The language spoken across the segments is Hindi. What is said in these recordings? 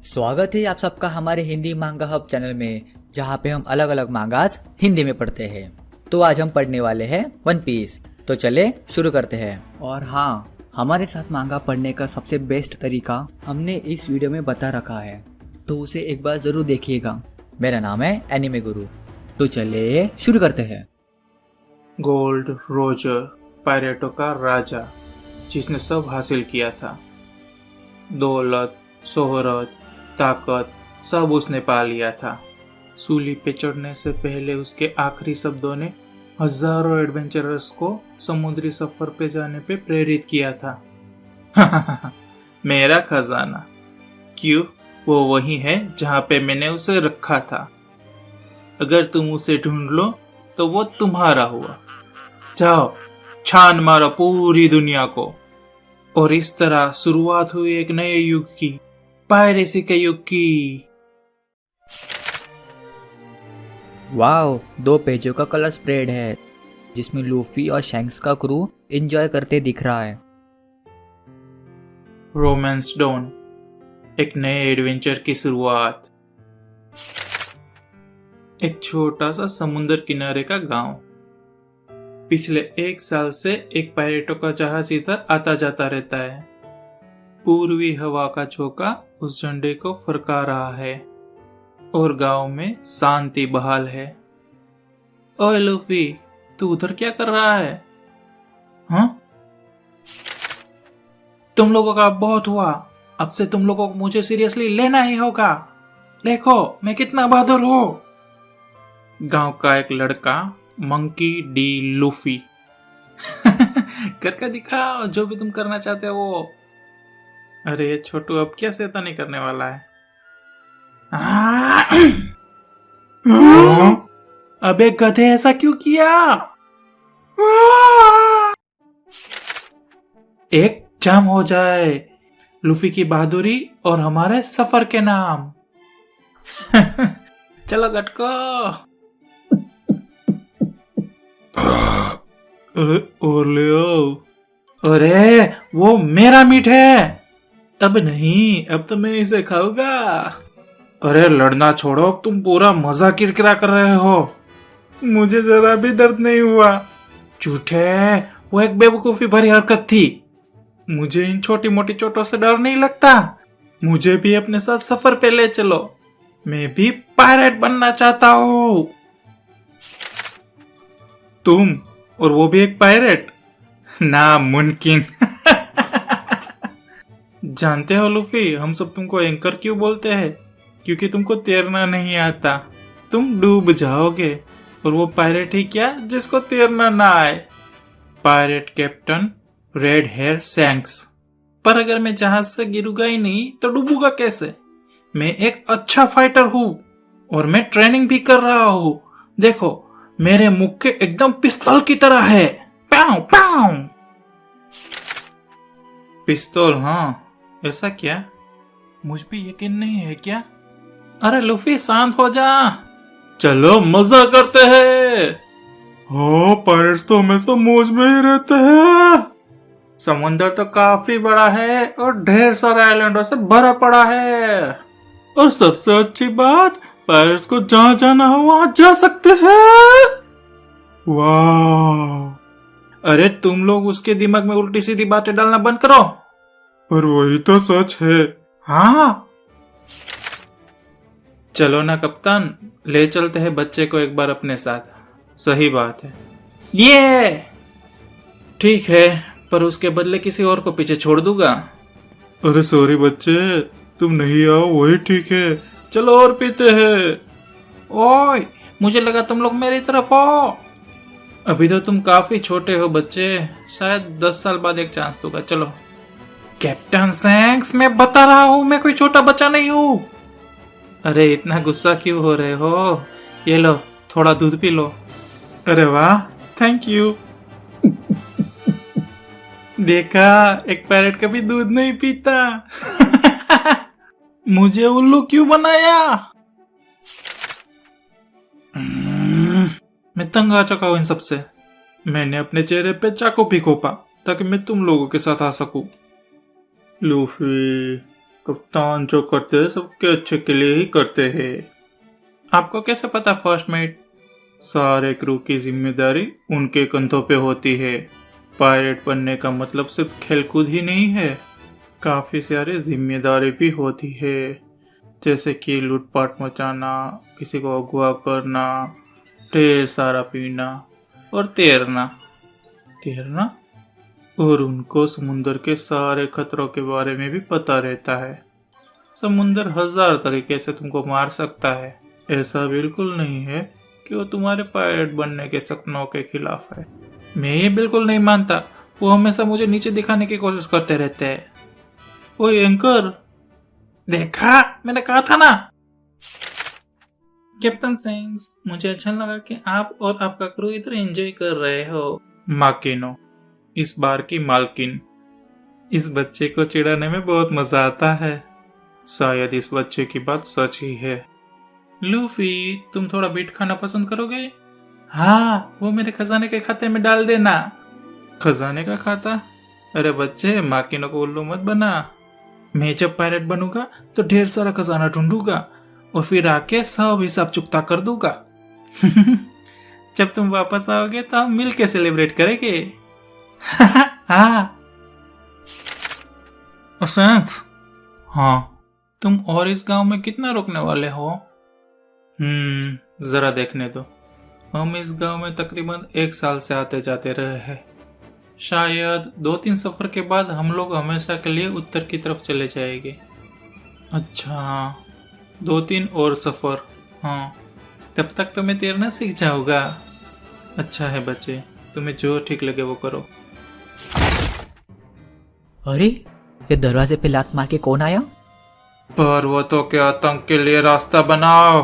स्वागत है आप सबका हमारे हिंदी मांगा हब चैनल में, जहाँ पे हम अलग अलग मांगास हिंदी में पढ़ते हैं। तो आज हम पढ़ने वाले हैं वन पीस। तो चले शुरू करते हैं। और हाँ, हमारे साथ मांगा पढ़ने का सबसे बेस्ट तरीका हमने इस वीडियो में बता रखा है, तो उसे एक बार जरूर देखिएगा। मेरा नाम है एनिमे गुरु। तो चले शुरू करते हैं। गोल्ड रोजर पायरेटों का राजा, जिसने सब हासिल किया था। दौलत, शोहरत, ताकत सब उसने पा लिया था। सूली पे चढ़ने से पहले उसके आखिरी शब्दों ने हजारों एडवेंचरर्स को समुद्री सफर पे जाने पे प्रेरित किया था। मेरा खजाना, क्यों? वो वही है जहाँ पे मैंने उसे रखा था। अगर तुम उसे ढूंढ लो तो वो तुम्हारा हुआ। जाओ, छान मारो पूरी दुनिया को। और इस तरह शुरुआत हुई एक नए युग की, पायरेसी के युग की। वाओ, 2 पेजों का कलर स्प्रेड है जिसमें लूफी और शैंक्स का क्रू एंजॉय करते दिख रहा है। रोमांस डॉन, एक नए एडवेंचर की शुरुआत। एक छोटा सा समुद्र किनारे का गांव। पिछले 1 साल से एक पायरेटों का जहाज इधर आता जाता रहता है। पूर्वी हवा का झोंका उस झंडे को फरका रहा है और गांव में शांति बहाल है। ओए लूफी, तू उधर क्या कर रहा है? हाँ? तुम लोगों का बहुत हुआ। अब से तुम लोगों को मुझे सीरियसली लेना ही होगा। देखो मैं कितना बहादुर हूँ। गांव का एक लड़का, मंकी डी लूफी। करके दिखाओ जो भी तुम करना चाहते हो वो। अरे छोटू, अब क्या शैतानी करने वाला है? अबे गधे, ऐसा क्यों किया? एक जाम हो जाए लूफी की बहादुरी और हमारे सफर के नाम। चलो गटको। अरे और ले आओ। अरे वो मेरा मीट है। अब नहीं, अब तो मैं इसे खाऊंगा। अरे लड़ना छोड़ो, अब तुम पूरा मजा किरकिरा कर रहे हो। मुझे जरा भी दर्द नहीं हुआ। झूठे, वो एक बेवकूफी भरी हरकत थी। मुझे इन छोटी मोटी चोटों से डर नहीं लगता। मुझे भी अपने साथ सफर पे ले चलो। मैं भी पायरेट बनना चाहता हूँ। तुम और वो भी एक पायरेट? नामुमकिन। जानते हो लूफी, हम सब तुमको एंकर क्यों बोलते हैं? क्योंकि तुमको तैरना नहीं आता। तुम डूब जाओगे। और वो पायरेट ही क्या जिसको तैरना ना आए। Pirate captain red hair Shanks. पर अगर मैं जहाज से गिरूंगा ही नहीं तो डूबूंगा कैसे? मैं एक अच्छा फाइटर हूँ और मैं ट्रेनिंग भी कर रहा हूँ। देखो, मेरे मुक्के एकदम पिस्तौल की तरह है। पाउ पाउ। पिस्तौल? हाँ, ऐसा क्या? मुझ पे यकीन नहीं है क्या? अरे लूफी, शांत हो जा। चलो मजा करते हैं। हाँ, पायरेट्स तो हमेशा मौज में ही रहते हैं। समुंदर तो काफी बड़ा है और ढेर सारे आइलैंडों से भरा पड़ा है। और सबसे अच्छी बात, पायरेट्स को जहाँ जाना हो वहां जा सकते हैं। वाह! अरे तुम लोग उसके दिमाग में उल्टी सीधी बातें डालना बंद करो। पर वही तो सच है। हाँ, चलो ना कप्तान, ले चलते हैं बच्चे को एक बार अपने साथ। सही बात है। ये ठीक है, पर उसके बदले किसी और को पीछे छोड़ दूंगा। अरे सॉरी बच्चे, तुम नहीं आओ वही ठीक है। चलो और पीते हैं। ओए, मुझे लगा तुम लोग मेरी तरफ हो। अभी तो तुम काफी छोटे हो बच्चे, शायद 10 साल बाद एक चांस दूंगा। चलो। कैप्टन शैंक्स, मैं बता रहा हूँ मैं कोई छोटा बच्चा नहीं हूँ। अरे इतना गुस्सा क्यों हो रहे हो? ये लो, थोड़ा दूध पी लो। अरे वाह, थैंक यू। देखा, एक पैरेट कभी दूध नहीं पीता। मुझे उल्लू क्यों बनाया? मैं तंग आ चुका हूं इन सबसे। मैंने अपने चेहरे पे चाकू भी घोंपा ताकि मैं तुम लोगों के साथ आ सकूं। लूफी, कप्तान जो करते हैं सबके अच्छे के लिए ही करते हैं। आपको कैसे पता फर्स्ट मेट? सारे क्रू की जिम्मेदारी उनके कंधों पे होती है। पायलट बनने का मतलब सिर्फ खेलकूद ही नहीं है, काफ़ी सारी जिम्मेदारी भी होती है, जैसे कि लूटपाट मचाना, किसी को अगवा करना, ढेर सारा पीना और तैरना और उनको समुंदर के सारे खतरों के बारे में भी पता रहता है। समुंदर 1000 तरीके से तुमको मार सकता है, ऐसा बिल्कुल नहीं है कि वो तुम्हारे पायलट बनने के सपनों के खिलाफ है। मैं ये बिल्कुल नहीं मानता, वो हमेशा मुझे नीचे दिखाने की कोशिश करते रहते हैं। ओए एंकर, देखा, मैंने कहा था ना। कैप्टन सेंस, मुझे अच्छा लगा कि आप और आपका क्रू इधर एंजॉय कर रहे हो। माकिनो, इस बार की मालकिन, इस बच्चे को चिढ़ाने में बहुत मजा आता है। शायद इस बच्चे की बात सच ही है। लूफी, तुम थोड़ा बीट खाना पसंद करोगे? हाँ, वो मेरे खजाने के खाते में डाल देना। खजाने का खाता? अरे बच्चे, माकिनो को उल्लू मत बना। मैं जब पायलट बनूंगा तो ढेर सारा खजाना ढूंढूंगा और फिर आके सब हिसाब चुकता कर दूंगा। जब तुम वापस आओगे तो हम मिल के सेलिब्रेट करेंगे। हाँ। हाँ, तुम और इस गांव में कितना रुकने वाले हो? जरा देखने दो। हम इस गांव में तकरीबन 1 साल से आते जाते रहे हैं। शायद 2-3 सफर के बाद हम लोग हमेशा के लिए उत्तर की तरफ चले जाएंगे। अच्छा, 2-3 और सफर। हाँ, तब तक तो मैं तैरना सीख जाऊंगा। अच्छा है बच्चे, तुम्हें जो ठीक लगे वो करो। अरे, ये दरवाजे पे लात मार के कौन आया? पर्वतों के आतंक के लिए रास्ता बनाओ।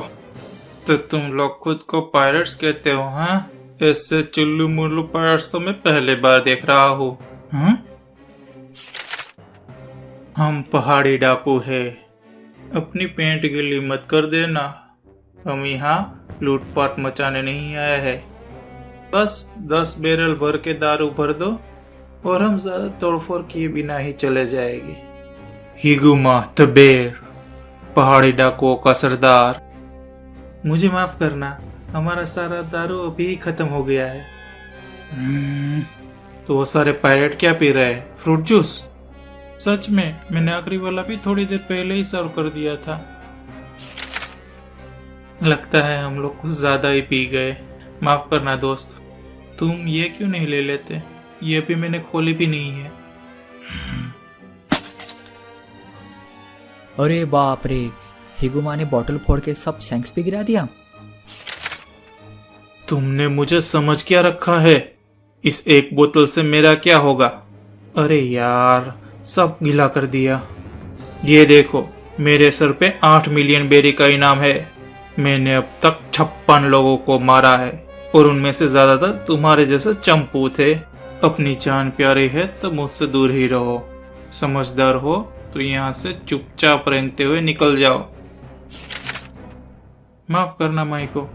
तो तुम लोग खुद को पायलट्स कहते हो? हाँ, ऐसे चुल्लू मुल्लू पायलट्स तो मैं पहले बार देख रहा हूँ। हम पहाड़ी डाकू है, अपनी पेंट गिल्ली मत कर देना। हम यहाँ लूटपाट मचाने नहीं आए हैं। बस 10 बैरल भर के दारू भर दो और हम ज्यादा तोड़फोड़ किए बिना ही चले जाएंगे। हिगुमा तबेर, पहाड़ी डाकुओं का सरदार। मुझे माफ करना, हमारा सारा दारू अभी खत्म हो गया है। तो वो सारे पायलट क्या पी रहे हैं? Fruit juice? सच में, मैंने आखिरी वाला भी थोड़ी देर पहले ही सर्व कर दिया था। लगता है हम लोग कुछ ज्यादा ही पी गए। माफ करना दोस्त। तुम ये क्यों नहीं ले लेते? ये भी मैंने खोली भी नहीं है। अरे बाप रे, हिगुमा ने बोतल फोड़ के सब शैंक्स पे गिरा दिया। तुमने मुझे समझ क्या रखा है? इस एक बोतल से मेरा क्या होगा? अरे यार, सब गिला कर दिया। ये देखो, मेरे सर पे 8 मिलियन बेरी का इनाम है। मैंने अब तक 56 लोगों को मारा है और उनमें से ज्यादातर तुम्हारे जैसे चंपू थे। अपनी जान प्यारी है तो मुझसे दूर ही रहो। समझदार हो तो यहाँ से चुपचाप रेंगते हुए निकल जाओ। माफ करना माइको,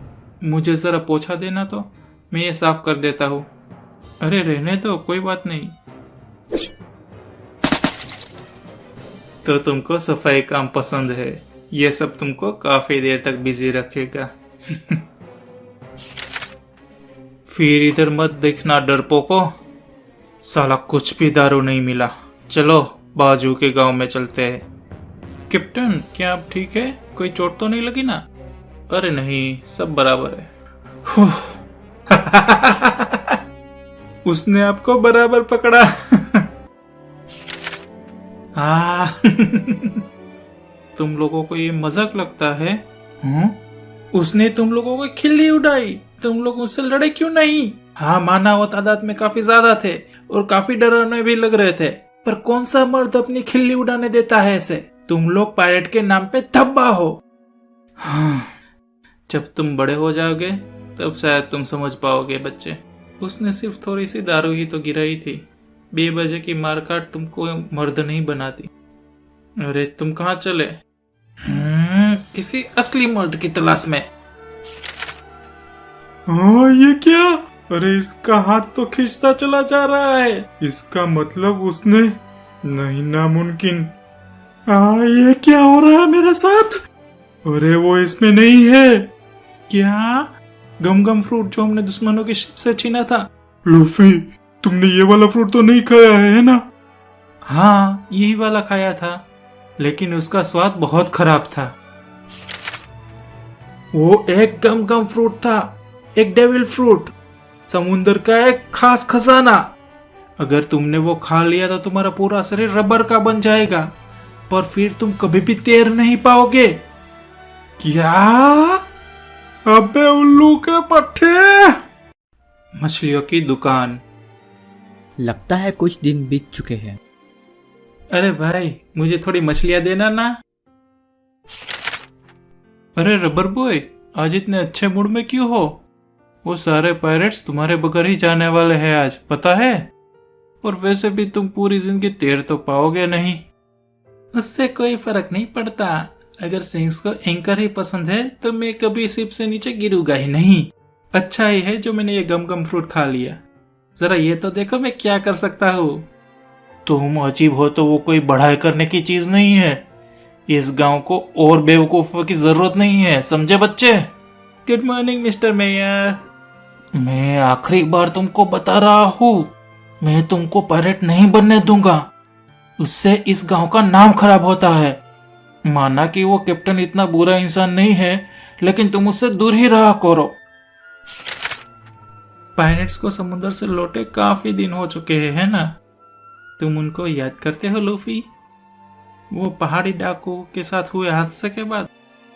मुझे जरा पोछा देना तो मैं ये साफ कर देता हूँ। अरे रहने दो, कोई बात नहीं। तो तुमको सफाई काम पसंद है, ये सब तुमको काफी देर तक बिजी रखेगा। फिर इधर मत देखना डरपोको, साला कुछ भी दारू नहीं मिला। चलो बाजू के गांव में चलते हैं। कैप्टन, क्या आप ठीक है? कोई चोट तो नहीं लगी ना? अरे नहीं, सब बराबर है। उसने आपको बराबर पकड़ा। तुम लोगों को ये मजाक लगता है? उसने तुम लोगों को खिल्ली उड़ाई, तुम लोग उससे लड़े क्यों नहीं? हाँ माना, वो तादाद में काफी ज्यादा थे और काफी डरावने भी लग रहे थे, पर कौन सा मर्द अपनी खिल्ली उड़ाने देता है ऐसे? तुम लोग पायलट के नाम पे धब्बा हो। जब तुम बड़े हो जाओगे तब शायद तुम समझ पाओगे बच्चे। उसने सिर्फ थोड़ी सी दारू ही तो गिराई थी। बेवजह की मारकाट तुमको मर्द नहीं बनाती। अरे तुम कहाँ चले? किसी असली मर्द की तलाश में। हाँ, ये क्या? अरे इसका हाथ तो खींचता चला जा रहा है। इसका मतलब उसने नहीं, नामुमकिन। ये क्या हो रहा है मेरे साथ? अरे वो इसमें नहीं है। क्या? गम गम फ्रूट जो हमने दुश्मनों की शिप से छीना था। लूफी, तुमने ये वाला फ्रूट तो नहीं खाया है ना? हाँ, यही वाला खाया था, लेकिन उसका स्वाद बहुत खराब था। वो एक गम गम फ्रूट था, एक डेविल फ्रूट, समुंदर का एक खास खजाना। अगर तुमने वो खा लिया तो तुम्हारा पूरा शरीर रबर का बन जाएगा, पर फिर तुम कभी भी तैर नहीं पाओगे। क्या? अबे उल्लू के पट्टे! मछलियों की दुकान। लगता है कुछ दिन बीत चुके हैं। अरे भाई, मुझे थोड़ी मछलियां देना ना। अरे रबर बॉय, आज इतने अच्छे मूड में क्यों हो? वो सारे पायरेट्स तुम्हारे बगैर ही जाने वाले हैं आज, पता है? और वैसे भी तुम पूरी जिंदगी तैर तो पाओगे नहीं। उससे कोई फर्क नहीं पड़ता। अगर सिंग्स को एंकर ही पसंद है तो मैं कभी शिप से नीचे गिरूंगा ही नहीं। अच्छा ही है जो मैंने ये गम गम फ्रूट खा लिया। जरा ये तो देखो मैं क्या कर सकता हूँ। तुम अजीब हो तो वो कोई बढ़ाई करने की चीज नहीं है। इस गांव को और बेवकूफों की जरूरत नहीं है, समझे बच्चे? Good morning mister mayor. मैं आखिरी बार तुमको बता रहा हूँ, मैं तुमको पायलट नहीं बनने दूंगा। उससे इस गांव का नाम खराब होता है। माना कि वो कैप्टन इतना बुरा इंसान नहीं है, लेकिन तुम उससे दूर ही रहा करो। पायलट्स को समुद्र से लौटे काफी दिन हो चुके हैं, है ना? तुम उनको याद करते हो लूफी? वो पहाड़ी डाकू के साथ हुए हादसे के बाद?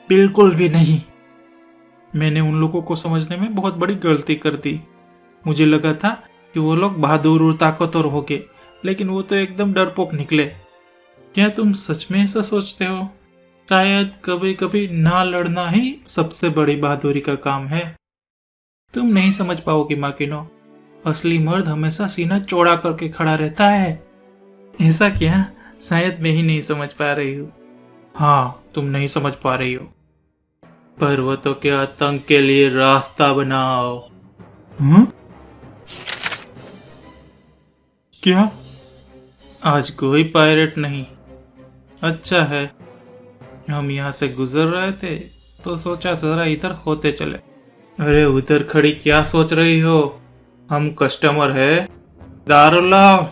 बिल्कुल भी नहीं। मैंने उन लोगों को समझने में बहुत बड़ी गलती कर दी। मुझे लगा था कि वो लोग बहादुर और ताकतवर होंगे, लेकिन वो तो एकदम डरपोक निकले। क्या तुम सच में ऐसा सोचते हो? शायद कभी कभी ना लड़ना ही सबसे बड़ी बहादुरी का काम है। तुम नहीं समझ पाओगी माकिनो। असली मर्द हमेशा सीना चौड़ा करके खड़ा रहता है। ऐसा क्या? शायद मैं ही नहीं समझ पा रही हूँ। हाँ, तुम नहीं समझ पा रही हो। पर्वतों के आतंक के लिए रास्ता बनाओ। क्या? आज कोई पायरेट नहीं। अच्छा है, हम यहाँ से गुजर रहे थे तो सोचा जरा इधर होते चले। अरे उधर खड़ी क्या सोच रही हो? हम कस्टमर है, दारू लाओ।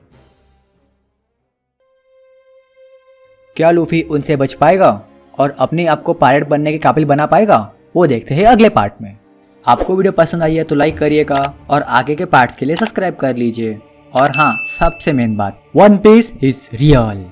क्या लूफी उनसे बच पाएगा और अपने आप को पायलट बनने के काबिल बना पाएगा? वो देखते हैं अगले पार्ट में। आपको वीडियो पसंद आई है तो लाइक करिएगा और आगे के पार्ट्स के लिए सब्सक्राइब कर लीजिए। और हाँ, सबसे मेन बात, वन पीस इज रियल।